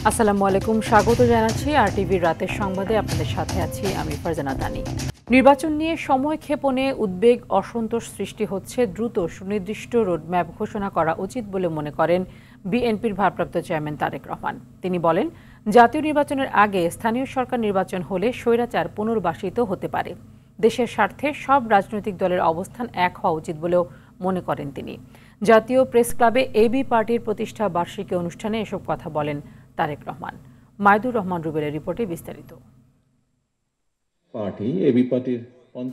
আসসালামু আলাইকুম, স্বাগত জানাচ্ছি আরটিভির রাতের সংবাদে। আপনাদের সাথে আছি আমি ফারজানা তানি। নির্বাচন নিয়ে সময়ক্ষেপণে উদ্বেগ, অসন্তোষ সৃষ্টি হচ্ছে। দ্রুত সুনির্দিষ্ট রোডম্যাপ ঘোষণা করা উচিত বলে মনে করেন বিএনপির ভারপ্রাপ্ত চেয়ারম্যান তারেক রহমান। তিনি বলেন, জাতীয় নির্বাচনের আগে স্থানীয় সরকার নির্বাচন হলে স্বৈরাচার পুনর্বাসিত হতে পারে। দেশের স্বার্থে সব রাজনৈতিক দলের অবস্থান এক হওয়া উচিত বলেও মনে করেন তিনি। জাতীয় প্রেস ক্লাবে এবি পার্টির প্রতিষ্ঠা বার্ষিকী অনুষ্ঠানে এসব কথা বলেন তারেক রহমান। মাইদুর রহমান রুবেলের রিপোর্টে বিস্তারিত।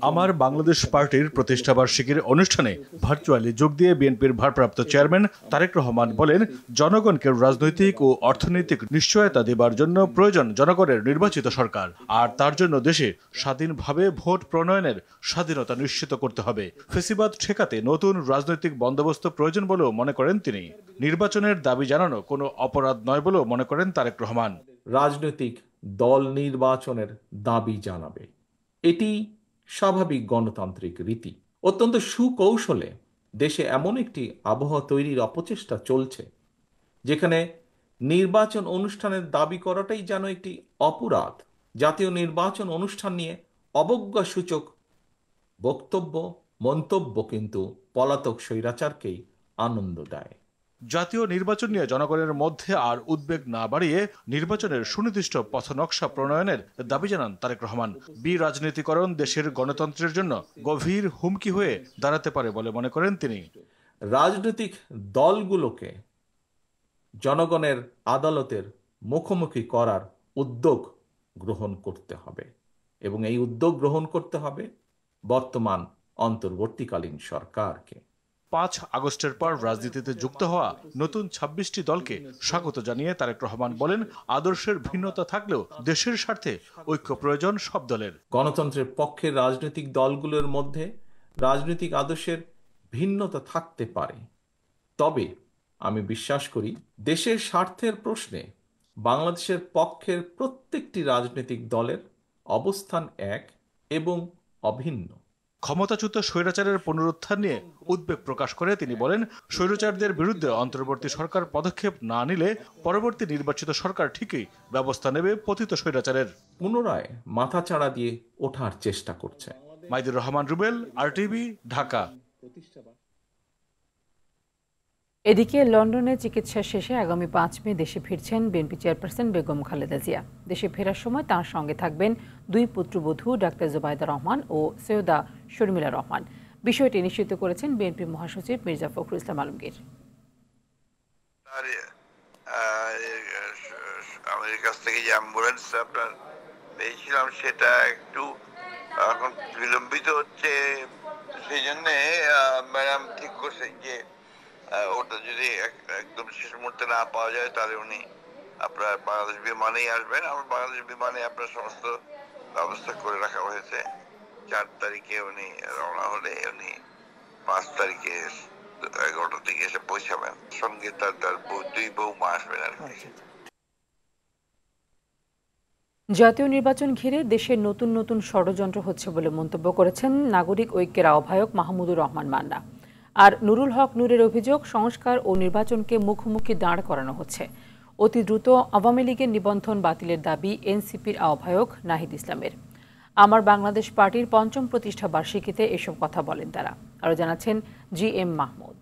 আমার বাংলাদেশ পার্টির প্রতিষ্ঠাবার্ষিকীর অনুষ্ঠানে ভার্চুয়ালি যোগ দিয়ে বিএনপির ভারপ্রাপ্ত চেয়ারম্যান তারেক রহমান বলেন, জনগণকে রাজনৈতিক ও অর্থনৈতিক নিশ্চয়তা দেবার জন্য প্রয়োজন জনগণের নির্বাচিত সরকার, আর তার জন্য দেশে স্বাধীনভাবে ভোট প্রণয়নের স্বাধীনতা নিশ্চিত করতে হবে। ফেসিবাদ ঠেকাতে নতুন রাজনৈতিক বন্দোবস্ত প্রয়োজন বলেও মনে করেন তিনি। নির্বাচনের দাবি জানানো কোনো অপরাধ নয় বলেও মনে করেন তারেক রহমান। রাজনৈতিক দল নির্বাচনের দাবি জানাবে, এটি স্বাভাবিক গণতান্ত্রিক রীতি। অত্যন্ত সুকৌশলে দেশে এমন একটি আবহাওয়া তৈরির অপচেষ্টা চলছে যেখানে নির্বাচন অনুষ্ঠানের দাবি করাটাই যেন একটি অপরাধ। জাতীয় নির্বাচন অনুষ্ঠান নিয়ে অবজ্ঞাসূচক বক্তব্য, মন্তব্য কিন্তু পলাতক স্বৈরাচারকেই আনন্দ দেয়। জাতীয় নির্বাচন নিয়ে জনগণের মধ্যে আর উদ্বেগ না বাড়িয়ে নির্বাচনের সুনির্দিষ্ট পথনকশা প্রণয়নের দাবি জানান তারেক রহমান। বিরাজনীতিকরণ দেশের গণতন্ত্রের জন্য গভীর হুমকি হয়ে দাঁড়াতে পারে বলে মনে করেন তিনি। রাজনৈতিক দলগুলোকে জনগণের আদালতের মুখোমুখি করার উদ্যোগ গ্রহণ করতে হবে এবং এই উদ্যোগ গ্রহণ করতে হবে বর্তমান অন্তর্বর্তীকালীন সরকারকে। 5 আগস্টের পর রাজনীতিতে যুক্ত হওয়া নতুন 26টি দলকে স্বাগত জানিয়ে তারেক রহমান বলেন, আদর্শের ভিন্নতা থাকলেও দেশের স্বার্থে ঐক্য প্রয়োজন সব দলের। গণতন্ত্রের পক্ষের রাজনৈতিক দলগুলোর মধ্যে রাজনৈতিক আদর্শের ভিন্নতা থাকতে পারে, তবে আমি বিশ্বাস করি দেশের স্বার্থের প্রশ্নে বাংলাদেশের পক্ষের প্রত্যেকটি রাজনৈতিক দলের অবস্থান এক এবং অভিন্ন। ক্ষমতাচ্যুত স্বৈরাচারের পুনরুত্থান নিয়ে উদ্বেগ প্রকাশ করে তিনি বলেন, স্বৈরাচারদের বিরুদ্ধে অন্তর্বর্তী সরকার পদক্ষেপ না নিলে পরবর্তী নির্বাচিত সরকার ঠিকই ব্যবস্থা নেবে পতিত স্বৈরাচারের। পুনরায় মাথাচাড়া দিয়ে ওঠার চেষ্টা করছে। মাইদুর রহমান রুবেল, আরটিভি, ঢাকা। এদিকে লন্ডনে চিকিৎসা শেষে আগামী 5 মে দেশে ফিরছেন বিএনপি চেয়ারপারসন বেগম খালেদা জিয়া। দেশে ফেরার সময় তাঁর সঙ্গে থাকবেন 2 পুত্রবধূ ডাক্তার জুবাইদা রহমান ও সৈয়দা শর্মিলা রহমান। বিষয়টি নিশ্চিত করেছেন বিএনপি মহাসচিব মির্জা ফখরুল ইসলাম আলমগীর। আমাদের কাছ থেকে যে অ্যাম্বুলেন্স আপনার পেয়েছিলাম সেটা একটু এখন বিলম্বিত হচ্ছে, সেই জন্য ম্যাডাম ঠিক করছে যে ওটা যদি একদম শেষ মুহূর্তে না পাওয়া যায় তাহলে উনি আপনার বাংলাদেশ বিমানেই আসবেন। আমার বাংলাদেশ বিমানে আপনার সমস্ত ব্যবস্থা করে রাখা হয়েছে। 4 তারিখে উনি রওনা হলে উনি 5 তারিখে 11টার দিকে এসে পৌঁছাবেন। সঙ্গে তার 2 বৌমা আসবেন আর কি। জাতীয় নির্বাচন ঘিরে দেশের নতুন নতুন ষড়যন্ত্র হচ্ছে বলে মন্তব্য করেছেন নাগরিক ঐক্যের আহ্বায়ক মাহমুদুর রহমান মান্না। আর নুরুল হক নূরের অভিযোগ, সংস্কার ও নির্বাচনকে মুখোমুখি দাঁড় করানো হচ্ছে। অতি দ্রুত আওয়ামী লীগের নিবন্ধন বাতিলের দাবি এনসিপির আহ্বায়ক নাহিদ ইসলামের। আমার বাংলাদেশ পার্টির 5ম প্রতিষ্ঠা বার্ষিকীতে এসব কথা বলেন তারা। আরও জানাচ্ছেন GM মাহমুদ।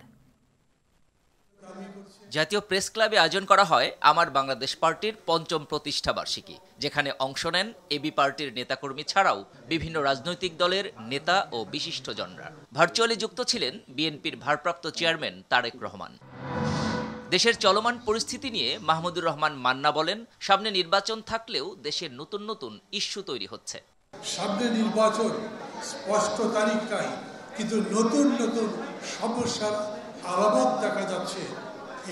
জাতীয় প্রেস ক্লাবে আয়োজন করা হয় আমার বাংলাদেশ পার্টির 5ম প্রতিষ্ঠা বার্ষিকী, যেখানে অংশ নেন এবি পার্টির নেতাকর্মী ছাড়াও বিভিন্ন রাজনৈতিক দলের নেতা ও বিশিষ্টজনরা। ভার্চুয়ালি যুক্ত ছিলেন বিএনপির ভারপ্রাপ্ত চেয়ারম্যান তারেক রহমান। দেশের চলমান পরিস্থিতি নিয়ে মাহমুদুর রহমান মান্না বলেন, সামনে নির্বাচন থাকলেও দেশের নতুন নতুন ইস্যু তৈরি হচ্ছে। সামনে নির্বাচন স্পষ্ট তারিখ নাই, কিন্তু নতুন নতুন সমস্যার আলামত দেখা যাচ্ছে।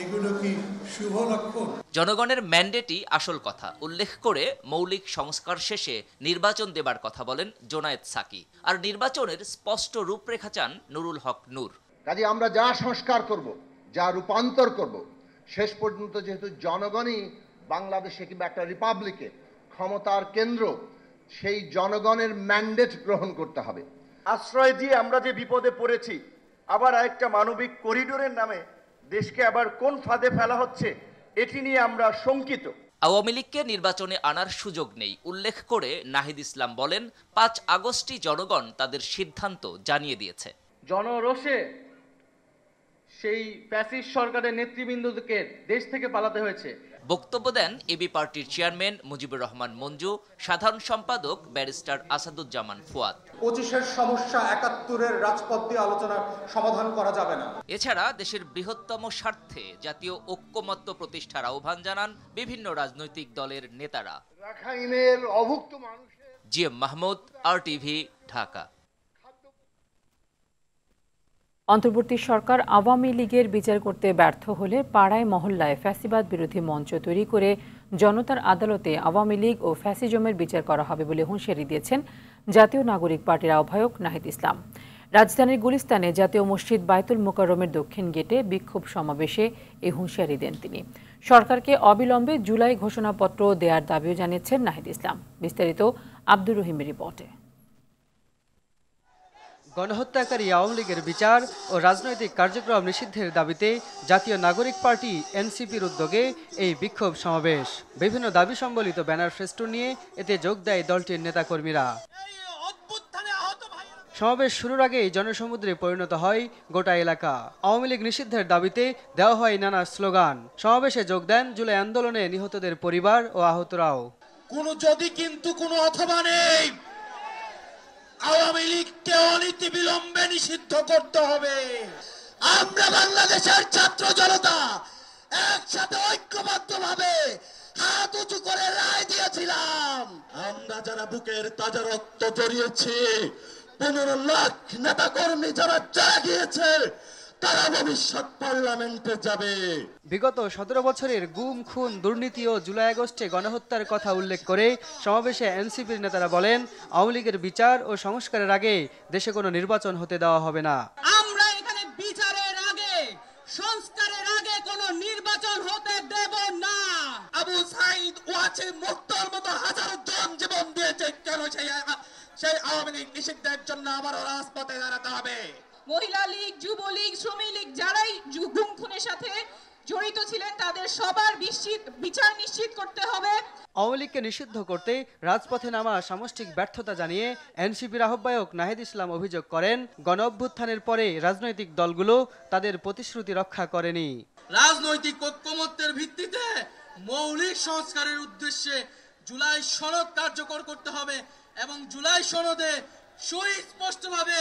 এগুলো কি শুভ লক্ষণ? জনগণের ম্যান্ডেটই আসল কথা উল্লেখ করে মৌলিক সংস্কার শেষে নির্বাচন দেবার কথা বলেন জোনায়েদ সাকি। আর নির্বাচনের স্পষ্ট রূপরেখা চান নুরুল হক নূর। কাজে আমরা যা সংস্কার করব, যা রূপান্তর করব, শেষ পর্যন্ত যেহেতু জনগণই বাংলাদেশে কিংবা একটা রিপাবলিকে ক্ষমতার কেন্দ্র, সেই জনগণের ম্যান্ডেট গ্রহণ করতে হবে। আশ্রয় দিয়ে আমরা যে বিপদে পড়েছি, আবার একটা মানবিক করিডোরের নামে দেশকে আবার কোন ফাঁদে ফেলা হচ্ছে, এটি নিয়ে আমরা শঙ্কিত। আওয়ামী লীগকে নির্বাচনে আনার সুযোগ নেই উল্লেখ করে নাহিদ ইসলাম বলেন, 5 আগস্টই জনগণ তাদের সিদ্ধান্ত জানিয়ে দিয়েছে। জনরোষে সেই ফ্যাসিস্ট সরকারের নেতৃবৃন্দকে দেশ থেকে পালাতে হয়েছে। বক্তব্য দেন এবি পার্টির চেয়ারম্যান মুজিবুর রহমান মঞ্জু, সাধারণ সম্পাদক ব্যারিস্টার আসাদুজ্জামান ফুয়াদ। 25-এর সমস্যা 71-এর রাজপথ দিয়ে আলোচনা সমাধান করা যাবে না। এছাড়া দেশের বৃহত্তম স্বার্থে জাতীয় ঐক্যমত্য প্রতিষ্ঠার আহ্বান জানান বিভিন্ন রাজনৈতিক দলের নেতারা। রাখাইনের অভুক্ত মানুষের জিএম মাহমুদ, RTV, ঢাকা। অন্তর্বর্তী সরকার আওয়ামী লীগের বিচার করতে ব্যর্থ হলে পাড়ায় মহল্লায় ফ্যাসিবাদ বিরোধী মঞ্চ তৈরি করে জনতার আদালতে আওয়ামী লীগ ও ফ্যাসিজমের বিচার করা হবে বলে হুঁশিয়ারি দিয়েছেন জাতীয় নাগরিক পার্টির আহ্বায়ক নাহিদ ইসলাম। রাজধানীর গুলিস্তানে জাতীয় মসজিদ বায়তুল মোকাররমের দক্ষিণ গেটে বিক্ষোভ সমাবেশে এই হুঁশিয়ারি দেন তিনি। সরকারকে অবিলম্বে জুলাই ঘোষণাপত্র দেওয়ার দাবিও জানিয়েছেন নাহিদ ইসলাম। বিস্তারিত আব্দুর রহিমের রিপোর্টে। গণহত্যাকারী আওয়ামী লীগের বিচার ও রাজনৈতিক কার্যক্রম নিষিদ্ধের দাবিতে জাতীয় নাগরিক পার্টি এনসিপির উদ্যোগে এই বিক্ষোভ সমাবেশ। বিভিন্ন দাবি সম্বলিত ব্যানার ফেস্টুন নিয়ে এতে যোগ দেয় দলটির নেতাকর্মীরা। সমাবেশ শুরুর আগেই জনসমুদ্রে পরিণত হয় গোটা এলাকা। আওয়ামী লীগ নিষিদ্ধের দাবিতে দেওয়া হয় নানা স্লোগান। সমাবেশে যোগ দেন জুলাই আন্দোলনে নিহতদের পরিবার ও আহতরাও। কোনো অথবা নেই, আওয়ামী লীগকে অনীতি বিলম্বে নিষিদ্ধ করতে হবে। আমরা বাংলাদেশের ছাত্র জনতা একসাথে ঐক্যবদ্ধভাবে হাত উঁচু করে রায় দিয়েছিলাম। আমরা যারা বুকের তাজা রক্ত জড়িয়েছি, 15 লাখ নেতা কর্মী যারা যারা গিয়েছে, তারা ভবিষ্যৎ পার্লামেন্টে যাবে। বিগত 17 বছরের গুম, খুন, দুর্নীতি ও জুলাই আগস্টে গণহত্যার কথা উল্লেখ করে সমাবেশে এনসিপির নেতারা বলেন, আওয়ামী লীগের বিচার ও সংস্কারের আগে দেশে কোনো নির্বাচন হতে দেওয়া হবে না। আমরা এখানে বিচারের আগে, সংস্কারের আগে কোনো নির্বাচন হতে দেব না। আবু সাইদ ওয়াচে মুক্তার মতো হাজারো জন জীবন দিয়েছে, কেন সেই আওয়ামী লীগ নিষিদ্ধের জন্য আবারও রাজপথে দাঁড়াতে হবে। মহিলা লীগ, যুবলীগ, শ্রমিক লীগ যারাই গুম খুনের সাথে জড়িত ছিলেন তাদের সবার বিচার নিশ্চিত করতে হবে। আওয়ামী লীগকে নিষিদ্ধ করতে রাজপথে নামা সামষ্টিক ব্যর্থতা জানিয়ে এনসিপির আহ্বায়ক নাহিদ ইসলাম অভিযোগ করেন, গণঅভ্যুত্থানের পরে রাজনৈতিক দলগুলো তাদের প্রতিশ্রুতি রক্ষা করেনি। রাজনৈতিক ঐক্যমত্যের ভিত্তিতে মৌলিক সংস্কারের উদ্দেশ্যে জুলাই সনদ কার্যকর করতে হবে এবং জুলাই সনদে সুস্পষ্টভাবে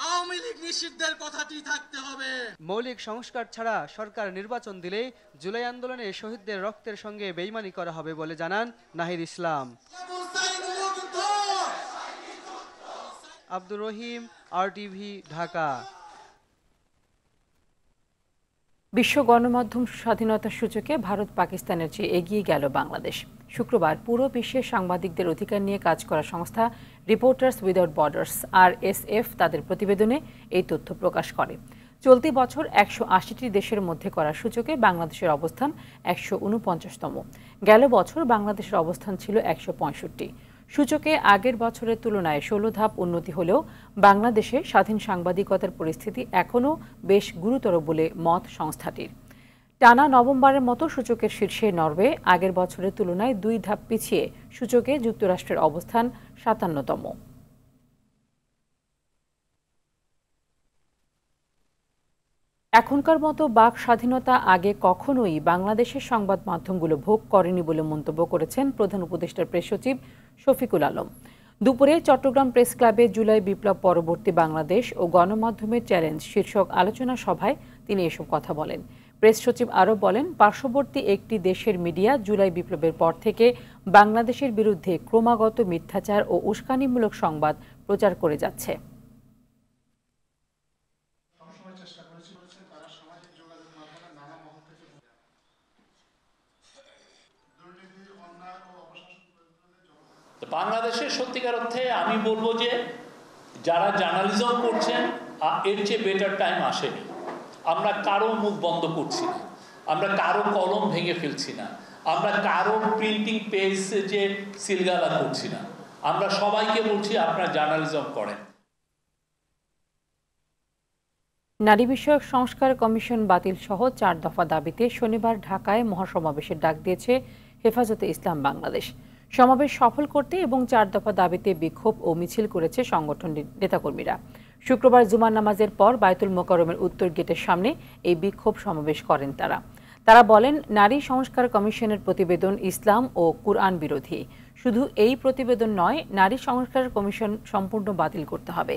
আওয়ামী লীগ নিষিদ্ধের কথাটি থাকতে হবে। মৌলিক সংস্কার ছাড়া সরকার নির্বাচন দিলে জুলাই আন্দোলনে শহীদদের রক্তের সঙ্গে বেইমানি করা হবে বলে জানান নাহিদ ইসলাম। আব্দুর রহিম, RTV, ঢাকা। বিশ্ব গণমাধ্যম স্বাধীনতা সূচকে ভারত পাকিস্তানের চেয়ে এগিয়ে গেল বাংলাদেশ। শুক্রবার পুরো বিশ্বের সাংবাদিকদের অধিকার নিয়ে কাজ করা সংস্থা রিপোর্টার্স উইদাউট বর্ডার্স RSF তাদের প্রতিবেদনে এই তথ্য প্রকাশ করে। চলতি বছর 180টি দেশের মধ্যে করা সূচকে বাংলাদেশের অবস্থান 149তম। গেল বছর বাংলাদেশের অবস্থান ছিল 165। সূচকে আগের বছরের তুলনায় 16 ধাপ উন্নতি হলেও বাংলাদেশে স্বাধীন সাংবাদিকতার পরিস্থিতি এখনও বেশ গুরুতর বলে মত সংস্থাটির। টানা নভেম্বরের মতো সূচকের শীর্ষে নরওয়ে, আগের বছরের তুলনায় 2 ধাপ পিছিয়ে সূচকে যুক্তরাষ্ট্রের অবস্থান 57তম। এখনকার মতো বাক স্বাধীনতা আগে কখনোই বাংলাদেশের সংবাদ মাধ্যমগুলো ভোগ করেনি বলে মন্তব্য করেছেন প্রধান উপদেষ্টার প্রেস সচিব শফিকুল আলম। দুপুরে চট্টগ্রাম প্রেস ক্লাবে জুলাই বিপ্লব পরবর্তী বাংলাদেশ ও গণমাধ্যমের চ্যালেঞ্জ শীর্ষক আলোচনা সভায় তিনি এসব কথা বলেন। প্রেস সচিব আরও বলেন, পার্শ্ববর্তী একটি দেশের মিডিয়া জুলাই বিপ্লবের পর থেকে বাংলাদেশের বিরুদ্ধে ক্রমাগত মিথ্যাচার ও উস্কানিমূলক সংবাদ প্রচার করে যাচ্ছে। বাংলাদেশের সত্যিকার অর্থে আমি বলবো যে যারা জার্নালিজম করছেন এর চেয়ে বেটার টাইম আসেনি। আমরা কারো মুখ বন্ধ করছি না, আমরা কারো কলম ভেঙে ফেলছি না, আমরা কারো প্রিন্টিং পেজ যে সিলগালা করছি না। আমরা সবাইকে বলছি আপনারা জার্নালিজম করেন। নারী বিষয়ক সংস্কার কমিশন বাতিল সহ 4 দফা দাবিতে শনিবার ঢাকায় মহাসমাবেশের ডাক দিয়েছে হেফাজতে ইসলাম বাংলাদেশ। সমাবেশ সফল করতে এবং 4 দফা দাবিতে বিক্ষোভ ও মিছিল করেছে সংগঠনটির নেতাকর্মীরা। শুক্রবার জুমার নামাজের পর বায়তুল মোকাররমের উত্তর গেটের সামনে এই বিক্ষোভ সমাবেশ করেন তারা বলেন, নারী সংস্কার কমিশনের প্রতিবেদন ইসলাম ও কুরআন বিরোধী। শুধু এই প্রতিবেদন নয়, নারী সংস্কার কমিশন সম্পূর্ণ বাতিল করতে হবে।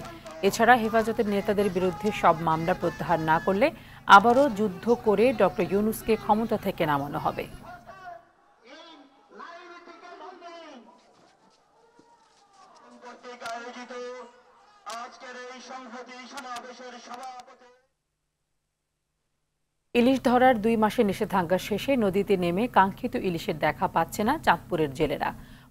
এছাড়া হেফাজতের নেতাদের বিরুদ্ধে সব মামলা প্রত্যাহার না করলে আবারও যুদ্ধ করে ডক্টর ইউনূসকে ক্ষমতা থেকে নামানো হবে। ইলিশ ধরার 2 মাসের নিষেধাজ্ঞা শেষে নদীতে নেমে কাঙ্ক্ষিত ইলিশের দেখা পাচ্ছে না চাঁদপুরের জেলেরা।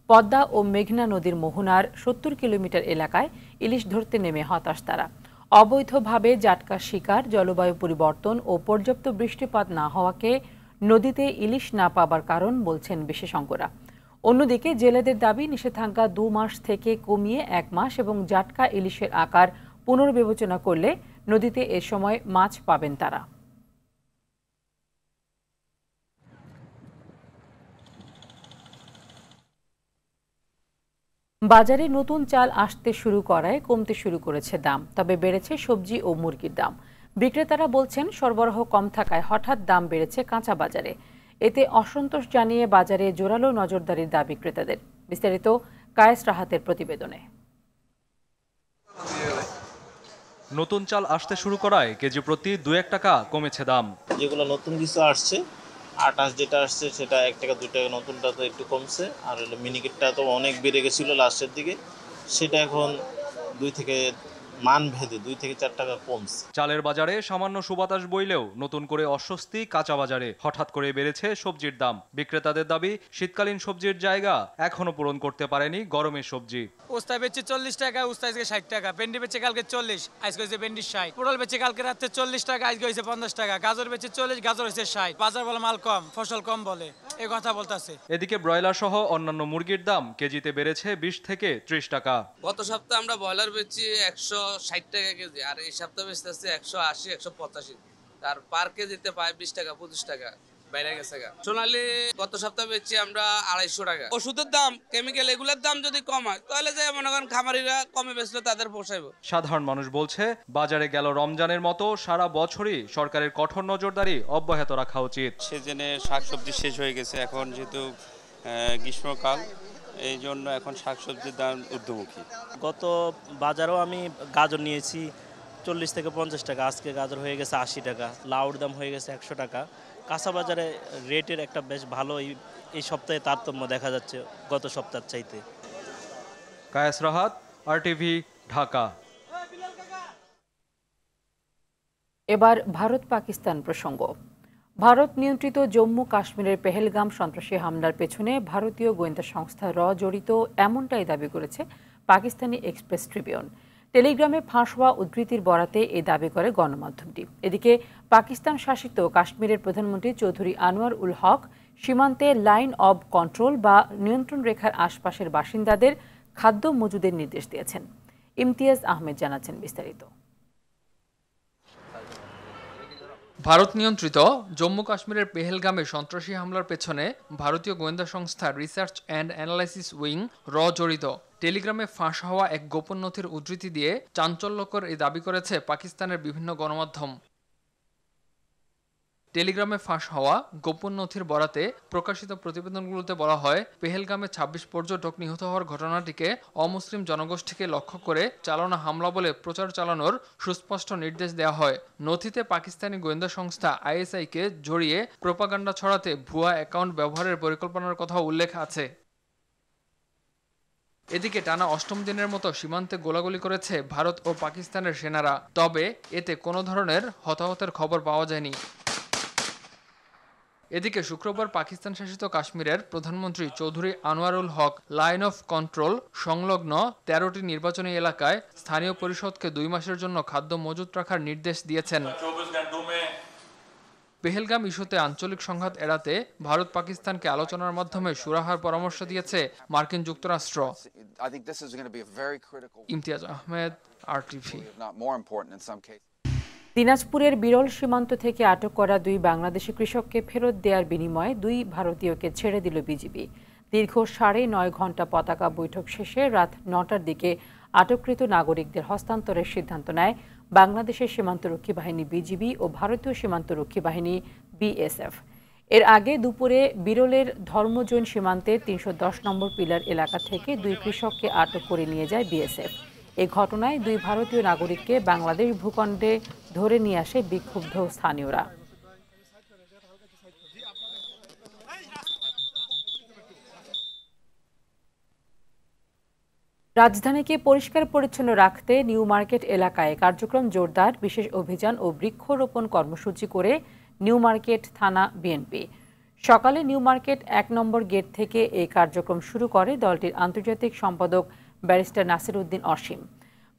পদ্মা ও মেঘনা নদীর মোহনার 70 কিলোমিটার এলাকায় ইলিশ ধরতে নেমে হতাশ তারা। অবৈধভাবে জাটকা শিকার, জলবায়ু পরিবর্তন ও পর্যাপ্ত বৃষ্টিপাত না হওয়াকে নদীতে ইলিশ না পাবার কারণ বলছেন বিশেষজ্ঞরা। অন্যদিকে জেলেদের দাবি, নিষেধাজ্ঞা 2 মাস থেকে কমিয়ে 1 মাস এবং জাটকা ইলিশের আকার পুনর্বিবেচনা করলে নদীতে এ সময় মাছ পাবেন তারা। বাজারে নতুন চাল আসতে শুরু করায় কমতে শুরু করেছে দাম, তবে বেড়েছে সবজি ও মুরগির দাম। বিক্রেতারা বলছেন, সরবরাহ কম থাকায় হঠাৎ দাম বেড়েছে কাঁচা বাজারে। এতে অসন্তোষ জানিয়ে বাজারে জোরালো নজরদারির দাবি ক্রেতাদের। বিস্তারিত কায়েস রাহাতের প্রতিবেদনে। নতুন চাল আসতে শুরু করায় কেজি প্রতি 2-1 টাকা কমেছে দাম। যেগুলো নতুন কিছু আসছে, আটাশ যেটা আসছে সেটা 1 টাকা 2 টাকা, নতুনটা তো একটু কমছে। আর মিনিকেটটা তো অনেক বেড়ে গেছিল লাস্টের দিকে, সেটা এখন 2 থেকে মান ভেদে 2 থেকে 4 টাকা কমছে। চালের বাজারে সামান্য সুবাতাস বইলেও নতুন করে অস্বস্তি কাঁচা বাজারে। হঠাৎ করে বেড়েছে সবজির দাম। বিক্রেতাদের দাবি, শীতকালীন সবজির জায়গা এখনো পূরণ করতে পারেনি গরমের সবজি। উস্তা বেচে 40 টাকা, উস্তা আজকে 60 টাকা, ভেন্ডি বেচে কালকে 40, আজকে হয়েছে ভেন্ডি 60, পটল বেচে কালকে রাতে 40 টাকা, আজকে হয়েছে 50 টাকা, গাজর বেচে 40, গাজর হয়েছে 60। বাজার বলে মাল কম, ফসল কম বলে এই কথা বলতেছে। এদিকে ব্রয়লার সহ অন্যান্য মুরগির দাম কেজিতে বেড়েছে 20 থেকে 30 টাকা। গত সপ্তাহে আমরা ব্রয়লার বেচি 160 টাকা কেজি, আর এই সপ্তাহে বেচতেছে 180, 185। আর পার কেজিতে পায় 20 টাকা 25 টাকা বাইরে গেছে। সোনালী গত সপ্তাহে বেচছি আমরা 250 টাকা। ওষুধের দাম, কেমিক্যাল, এগুলোর দাম যদি কম হয় তাহলে যে মনে করেন খামারিরা কমে বেচলে তাদের পোষাইব। সাধারণ মানুষ বলছে, বাজারে গেল রমজানের মতো সারা বছরই সরকারের কঠোর নজরদারি অব্যাহত রাখা উচিত। সিজনে শাকসবজি শেষ হয়ে গেছে, এখন যেহেতু গ্রীষ্মকাল, এই জন্য এখন শাকসবজির দাম ঊর্ধ্বমুখী। গত বাজারেও আমি গাজর নিয়েছি 40 থেকে 50 টাকা, আজকে গাজর হয়ে গেছে 80 টাকা, লাউর দাম হয়ে গেছে 100 টাকা। কাঁচা বাজারে রেটের একটা বেশ ভালো এই সপ্তাহে তারতম্য দেখা যাচ্ছে গত সপ্তাহের চাইতে। কায়েস রাহাত, RTV, ঢাকা। এবার ভারত পাকিস্তান প্রসঙ্গ। ভারত নিয়ন্ত্রিত জম্মু কাশ্মীরের পেহেলগাম সন্ত্রাসী হামলার পেছনে ভারতীয় গোয়েন্দা সংস্থা র জড়িত, এমনটাই দাবি করেছে পাকিস্তানি এক্সপ্রেস ট্রিবিউন। টেলিগ্রামে ফাঁস হওয়া উদ্ধৃতির বরাতে এই দাবি করে গণমাধ্যমটি। এদিকে পাকিস্তান শাসিত কাশ্মীরের প্রধানমন্ত্রী চৌধুরী আনোয়ার উল হক সীমান্তে লাইন অব কন্ট্রোল বা নিয়ন্ত্রণ রেখার আশপাশের বাসিন্দাদের খাদ্য মজুদের নির্দেশ দিয়েছেন। ইমতিয়াজ আহমেদ জানাচ্ছেন বিস্তারিত। ভারত নিয়ন্ত্রিত জম্মু কাশ্মীরের পেহেলগামে সন্ত্রাসী হামলার পেছনে ভারতীয় গোয়েন্দা সংস্থা রিসার্চ অ্যান্ড অ্যানালাইসিস উইং র জড়িত। টেলিগ্রামে ফাঁস হওয়া এক গোপন নথির উদ্ধৃতি দিয়ে চাঞ্চল্যকর এই দাবি করেছে পাকিস্তানের বিভিন্ন গণমাধ্যম। টেলিগ্রামে ফাঁস হওয়া গোপন নথির বরাতে প্রকাশিত প্রতিবেদনগুলোতে বলা হয়, পেহেলগামে 26 পর্যটক নিহত হওয়ার ঘটনাটিকে অমুসলিম জনগোষ্ঠীকে লক্ষ্য করে চালানো হামলা বলে প্রচার চালানোর সুস্পষ্ট নির্দেশ দেওয়া হয়। নথিতে পাকিস্তানি গোয়েন্দা সংস্থা ISI-কে জড়িয়ে প্রোপাগান্ডা ছড়াতে ভুয়া অ্যাকাউন্ট ব্যবহারের পরিকল্পনার কথাও উল্লেখ আছে। এদিকে টানা 8ম দিনের মতো সীমান্তে গোলাগুলি করেছে ভারত ও পাকিস্তানের সেনারা, তবে এতে কোনো ধরনের হতাহতের খবর পাওয়া যায়নি। এদিকে শুক্রবার পাকিস্তান শাসিত কাশ্মীরের প্রধানমন্ত্রী Chowdhury Anwarul Haque line of control সংলগ্ন 13টি নির্বাচনী এলাকায় স্থানীয় পরিষদকে 2 মাসের জন্য খাদ্য মজুত রাখার নির্দেশ দিয়েছেন। পেহেলগাম ইস্যুতে আঞ্চলিক সংঘাত এড়াতে ভারত পাকিস্তানকে আলোচনার মাধ্যমে সুরাহার পরামর্শ দিয়েছে মার্কিন যুক্তরাষ্ট্র। ইমতিয়াজ আহমেদ, RTV। দিনাজপুরের বিরল সীমান্ত থেকে আটক করা 2 বাংলাদেশি কৃষককে ফেরত দেওয়ার বিনিময়ে 2 ভারতীয়কে ছেড়ে দিল বিজিবি। দীর্ঘ 9.5 ঘণ্টা পতাকা বৈঠক শেষে রাত 9টার দিকে আটককৃত নাগরিকদের হস্তান্তরের সিদ্ধান্ত নেয় বাংলাদেশের সীমান্তরক্ষী বাহিনী বিজিবি ও ভারতীয় সীমান্তরক্ষী বাহিনী বিএসএফ। এর আগে দুপুরে বিরলের ধর্মজৈন সীমান্তের 310 নম্বর পিলার এলাকা থেকে 2 কৃষককে আটক করে নিয়ে যায় বিএসএফ। এই ঘটনায় 2 ভারতীয় নাগরিককে বাংলাদেশ ভূখণ্ডে ধরে নিয়ে আসে বিক্ষুব্ধ স্থানীয়রা। রাজধানীকে পরিষ্কার পরিচ্ছন্ন রাখতে নিউ মার্কেট এলাকায় কার্যক্রম জোরদার, বিশেষ অভিযান ও বৃক্ষরোপণ কর্মসূচি করে নিউ মার্কেট থানা বিএনপি। সকালে নিউ মার্কেট 1 নম্বর গেট থেকে এই কার্যক্রম শুরু করে দলটির আন্তর্জাতিক সম্পাদক ব্যারিস্টার নাসির উদ্দিন অসীম।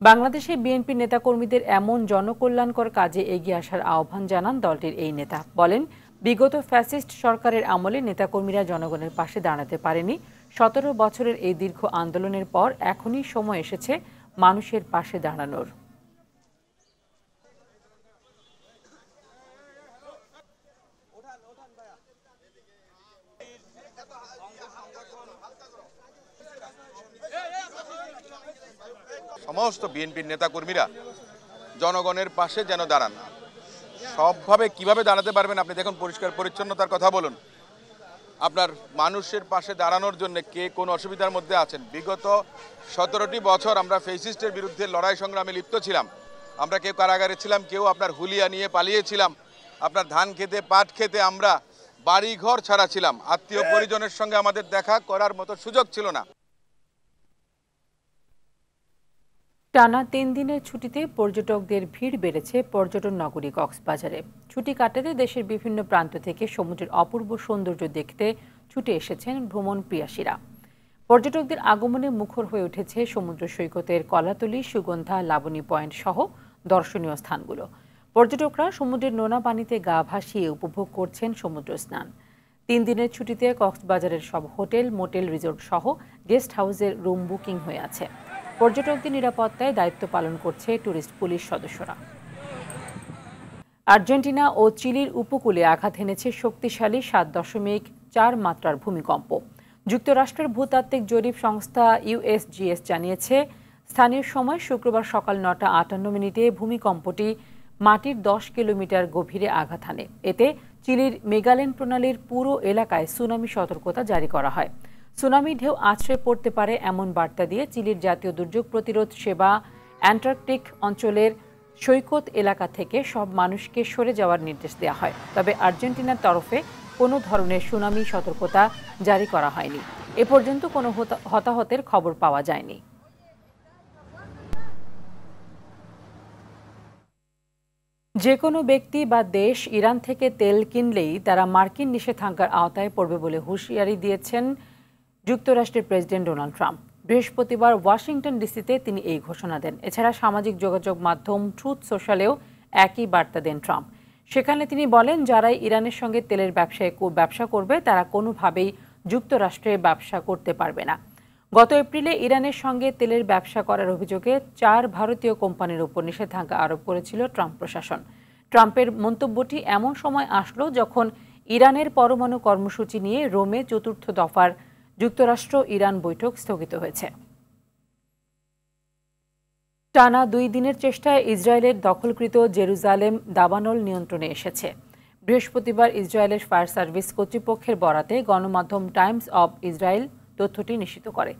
বাংলাদেশে বিএনপি নেতাকর্মীদের এমন জনকল্যাণকর কাজে এগিয়ে আসার আহ্বান জানান দলটির এই নেতা। বলেন, বিগত ফ্যাসিস্ট সরকারের আমলে নেতাকর্মীরা জনগণের পাশে দাঁড়াতে পারেনি। 17 বছরের এই দীর্ঘ আন্দোলনের পর এখনই সময় এসেছে মানুষের পাশে দাঁড়ানোর। সমস্ত বিএনপির নেতাকর্মীরা জনগণের পাশে যেন দাঁড়ান। সবভাবে কিভাবে দাঁড়াতে পারবেন আপনি দেখুন, পরিষ্কার পরিচ্ছন্নতার কথা বলুন, আপনার মানুষের পাশে দাঁড়ানোর জন্য কে কোন অসুবিধার মধ্যে আছেন। বিগত 17টি বছর আমরা ফ্যাসিস্টের বিরুদ্ধে লড়াই সংগ্রামে লিপ্ত ছিলাম। আমরা কেউ কারাগারে ছিলাম, কেউ আপনার হুলিয়া নিয়ে পালিয়েছিলাম, আপনার ধান খেতে পাট খেতে আমরা বাড়ি ঘর ছাড়া ছিলাম, আত্মীয় পরিজনের সঙ্গে আমাদের দেখা করার মতো সুযোগ ছিল না। টানা 3 দিনের ছুটিতে পর্যটকদের ভিড় বেড়েছে পর্যটন নগরী কক্সবাজারে। ছুটি কাটাতে দেশের বিভিন্ন প্রান্ত থেকে সমুদ্রের অপূর্ব সৌন্দর্য দেখতে ছুটে এসেছেন ভ্রমণ প্রিয়াসীরা। পর্যটকদের আগমনে মুখর হয়ে উঠেছে সমুদ্র সৈকতের কলাতলি, সুগন্ধা, লাবণী পয়েন্ট সহ দর্শনীয় স্থানগুলো। পর্যটকরা সমুদ্রের নোনা পানিতে গা ভাসিয়ে উপভোগ করছেন সমুদ্র স্নান। 3 দিনের ছুটিতে কক্সবাজারের সব হোটেল, মোটেল, রিসোর্ট সহ গেস্ট হাউসের রুম বুকিং হয়ে আছে। পর্যটকদের নিরাপত্তায় দায়িত্ব পালন করছে ট্যুরিস্ট পুলিশ সদস্যরা। আর্জেন্টিনা ও চিলির উপকূলে আঘাত এনেছে শক্তিশালী 7.4 মাত্রার ভূমিকম্প। যুক্তরাষ্ট্রের ভূতাত্ত্বিক জরিপ সংস্থা ইউএসজিএস জানিয়েছে, স্থানীয় সময় শুক্রবার সকাল 9:58 ভূমিকম্পটি মাটির 10 কিলোমিটার গভীরে আঘাত হানে। এতে চিলির মেগালেন প্রণালীর পুরো এলাকায় সুনামি সতর্কতা জারি করা হয়। সুনামি ঢেউ আছড়ে পড়তে পারে এমন বার্তা দিয়ে চিলির জাতীয় দুর্যোগ প্রতিরোধ সেবা অ্যান্টার্কটিক অঞ্চলের সৈকত এলাকা থেকে সব মানুষকে সরে যাওয়ার নির্দেশ দেওয়া হয়। তবে আর্জেন্টিনার তরফে কোনো ধরনের সুনামি সতর্কতা জারি করা হয়নি। এ পর্যন্ত কোনো হতাহতের খবর পাওয়া যায়নি। যে কোনো ব্যক্তি বা দেশ ইরান থেকে তেল কিনলেই তারা মার্কিন নিষেধাজ্ঞার আওতায় পড়বে বলে হুঁশিয়ারি দিয়েছেন যুক্তরাষ্ট্রের প্রেসিডেন্ট ডোনাল্ড ট্রাম্প। বৃহস্পতিবার ওয়াশিংটন ডিসিতে তিনি এই ঘোষণা দেন। এছাড়া সামাজিক যোগাযোগ মাধ্যম ট্রুথ সোশ্যালেও একই বার্তা দেন ট্রাম্প। সেখানে তিনি বলেন, যারাই ইরানের সঙ্গে তেলের ব্যবসা করবে তারা কোনোভাবেই যুক্তরাষ্ট্রে ব্যবসা করতে পারবে না। গত এপ্রিলে ইরানের সঙ্গে তেলের ব্যবসা করার অভিযোগে 4 ভারতীয় কোম্পানির উপর নিষেধাজ্ঞা আরোপ করেছিল ট্রাম্প প্রশাসন। ট্রাম্পের মন্তব্যটি এমন সময় আসলো যখন ইরানের পরমাণু কর্মসূচি নিয়ে রোমে 4র্থ দফার যুক্তরাষ্ট্র ইরান বৈঠক স্থগিত হয়েছে। টানা 2 দিনের চেষ্টায় ইসরায়েলের দখলকৃত জেরুজালেম দাবানল নিয়ন্ত্রণে এসেছে। বৃহস্পতিবার ইসরায়েলের ফায়ার সার্ভিস কর্তৃপক্ষের বরাতে গণমাধ্যম টাইমস অব ইসরায়েল তথ্যটি নিশ্চিত করে।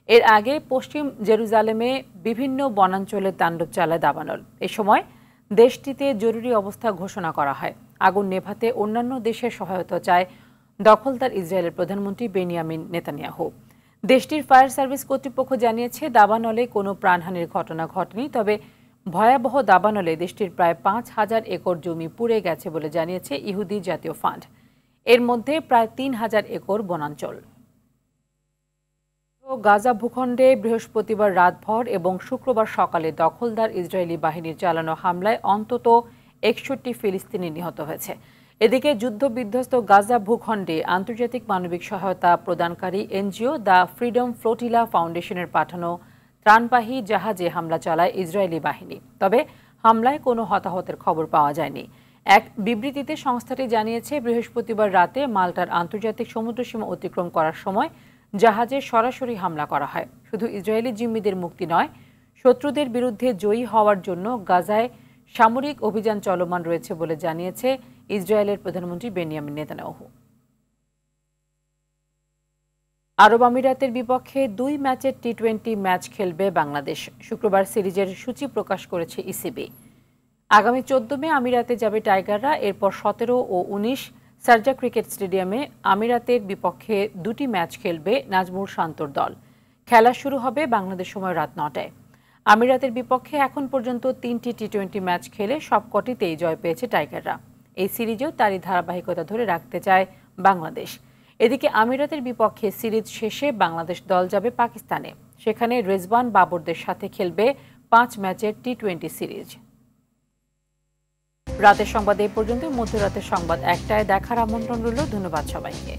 এর আগে পশ্চিম জেরুজালেমে বিভিন্ন বনাঞ্চলে তাণ্ডব চালায় দাবানল। এ সময় দেশটিতে জরুরি অবস্থা ঘোষণা করা হয়। আগুন নেভাতে অন্যান্য দেশের সহায়তা চায় দখলদার ইসরায়েলের প্রধানমন্ত্রী বেনিয়ামিন নেতানিয়াহু। দেশটির ফায়ার সার্ভিস কর্তৃপক্ষ জানিয়েছে, দাবানলে কোনো প্রাণহানির ঘটনা ঘটেনি। তবে ভয়াবহ দাবানলে দেশটির প্রায় 5,000 একর জমি পুড়ে গেছে বলে জানিয়েছে ইহুদি জাতীয় ফান্ড। এর মধ্যে প্রায় 3,000 একর বনাঞ্চল। গাজা ভূখণ্ডে বৃহস্পতিবার রাতভর এবং শুক্রবার সকালে দখলদার ইসরায়েলি বাহিনীর চালানো হামলায় অন্তত 61 ফিলিস্তিনি নিহত হয়েছে। এদিকে যুদ্ধবিধ্বস্ত গাজা ভূখণ্ডে আন্তর্জাতিক মানবিক সহায়তা প্রদানকারী এনজিও দ্য ফ্রিডম ফ্লোটিলা ফাউন্ডেশনের পাঠানো ত্রাণবাহী জাহাজে হামলা চালায় ইসরায়েলি বাহিনী। তবে হামলায় কোনো হতাহতের খবর পাওয়া যায়নি। এক বিবৃতিতে সংস্থাটি জানিয়েছে, বৃহস্পতিবার রাতে মাল্টার আন্তর্জাতিক সমুদ্রসীমা অতিক্রম করার সময় জাহাজে সরাসরি হামলা করা হয়। শুধু ইসরায়েলি জিম্মিদের মুক্তি নয়, শত্রুদের বিরুদ্ধে জয়ী হওয়ার জন্য গাজায় সামরিক অভিযান চলমান রয়েছে বলে জানিয়েছে ইসরায়েলের প্রধানমন্ত্রী বেনিয়ামিন নেতানিয়াহু। আরব আমিরাতের বিপক্ষে 2 ম্যাচের টি-20 ম্যাচ খেলবে বাংলাদেশ। শুক্রবার সিরিজের সূচি প্রকাশ করেছে ইসিবি। আগামী 14 মে আমিরাতে যাবে টাইগাররা। এরপর 17 ও 19 সারজা ক্রিকেট স্টেডিয়ামে আমিরাতের বিপক্ষে 2টি ম্যাচ খেলবে নাজমুল শান্তর দল। খেলা শুরু হবে বাংলাদেশ সময় রাত 9টায়। আমিরাতের বিপক্ষে এখন পর্যন্ত 3টি টি-20 ম্যাচ খেলে সবকটিতেই জয় পেয়েছে টাইগাররা। এই সিরিজেও তারই ধারাবাহিকতা ধরে রাখতে চায় বাংলাদেশ। এদিকে আমিরাতের বিপক্ষে সিরিজ শেষে বাংলাদেশ দল যাবে পাকিস্তানে। সেখানে রেজওয়ান বাবরদের সাথে খেলবে 5 ম্যাচের টি-20 সিরিজ। রাতের সংবাদ এই পর্যন্ত। মধ্যরাতের সংবাদ 1টায় দেখার আমন্ত্রণ রইল। ধন্যবাদ সবাইকে।